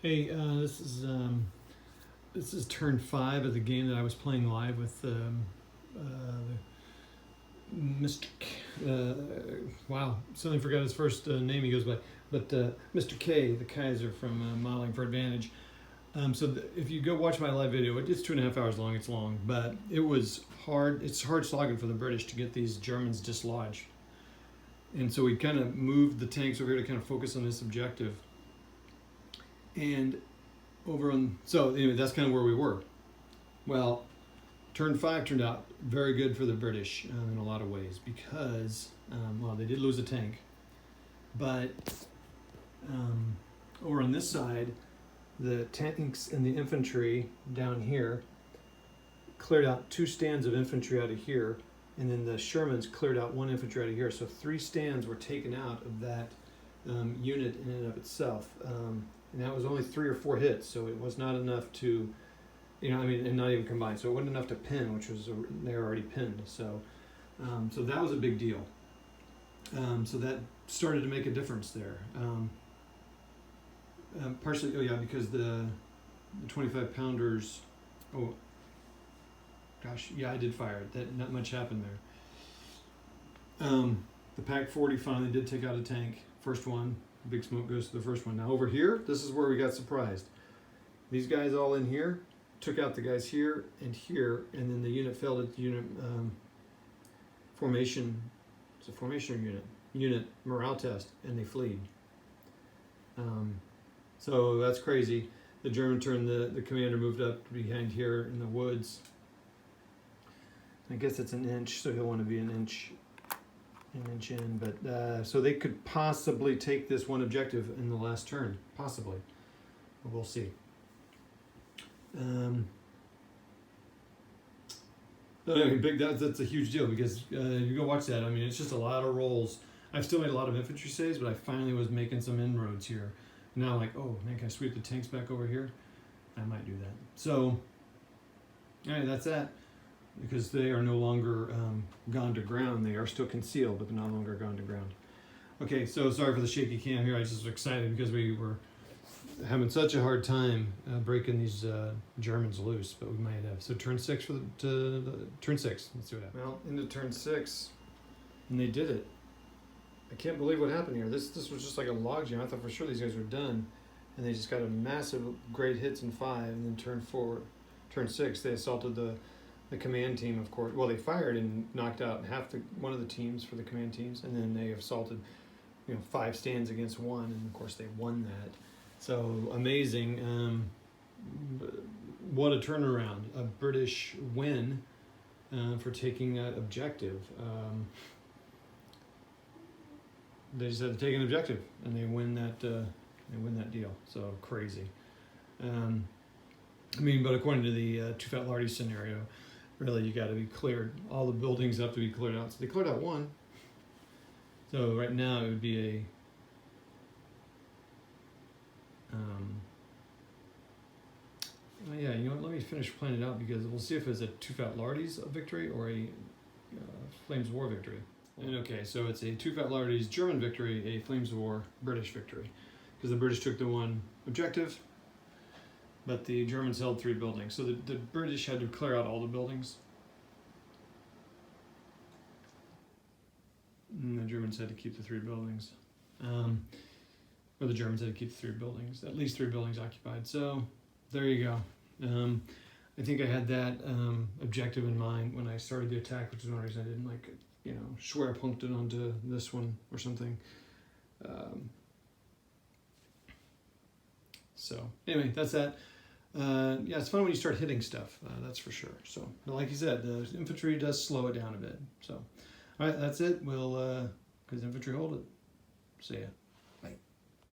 Hey, this is turn 5 of the game that I was playing live with Mr. Wow, suddenly forgot his first name he goes by, but Mr. K, the Kaiser from Modeling for Advantage. If you go watch my live video, it's 2.5 hours long. It's long, but it was hard. It's hard slogging for the British to get these Germans dislodged. And so we kind of moved the tanks over here to kind of focus on this objective. And so anyway, that's kind of where we were. Well, turn 5 turned out very good for the British in a lot of ways because, well, they did lose a tank, but over on this side, the tanks and the infantry down here cleared out 2 stands of infantry out of here, and then the Shermans cleared out 1 infantry out of here. So 3 stands were taken out of that unit in and of itself. And that was only 3 or 4 hits, so it was not enough to, and not even combined. So it wasn't enough to pin, which was, they were already pinned. So that was a big deal. So that started to make a difference there. Partially, because the 25 pounders, I did fire it. That not much happened there. The Pack 40 finally did take out a tank, first one. Big smoke goes to the first one. Now over here, this is where we got surprised. These guys all in here took out the guys here, and then the unit failed at the unit formation. It's a formation unit morale test, and they fled. So that's crazy. The German turned, the commander moved up behind here in the woods. I guess it's an inch, so he'll want to be an inch in, but so they could possibly take this one objective in the last turn, possibly. But we'll see. But anyway, that's a huge deal because you go watch that. I mean, it's just a lot of rolls. I've still made a lot of infantry saves, but I finally was making some inroads here. Now I'm like, oh man, can I sweep the tanks back over here? I might do that. So, all right, that's that. Because they are no longer gone to ground. They are still concealed, but they're no longer gone to ground. Okay, so sorry for the shaky cam here. I was just excited because we were having such a hard time breaking these Germans loose, but we might have. So turn 6 turn 6. Let's see what happens. Well, into turn 6, and they did it. I can't believe what happened here. This was just like a logjam. I thought for sure these guys were done, and they just got a massive great hits in 5, and then turn 6, they assaulted the command team, of course. Well, they fired and knocked out one of the teams for the command teams, and then they assaulted, 5 stands against 1, and of course they won that. So amazing! What a turnaround! A British win for taking that objective. They just had to take an objective, and they win that. They win that deal. So crazy. But according to the Too Fat Lardy scenario, really, you got to be cleared. All the buildings have to be cleared out. So they cleared out 1. So right now it would be let me finish playing it out because we'll see if it's a Too Fat Lardy's victory or a Flames War victory. And okay, so it's a Too Fat Lardy's German victory, a Flames War British victory, because the British took the 1 objective, but the Germans held 3 buildings. So the British had to clear out all the buildings. And the Germans had to keep the 3 buildings. Or the Germans had to keep the 3 buildings, at least 3 buildings occupied. So there you go. I think I had that objective in mind when I started the attack, which is one reason I didn't schwerpunked it onto this one or something. So anyway, that's that. It's fun when you start hitting stuff, that's for sure. So, like you said, the infantry does slow it down a bit. So, all right, that's it. We'll, because infantry hold it. See ya.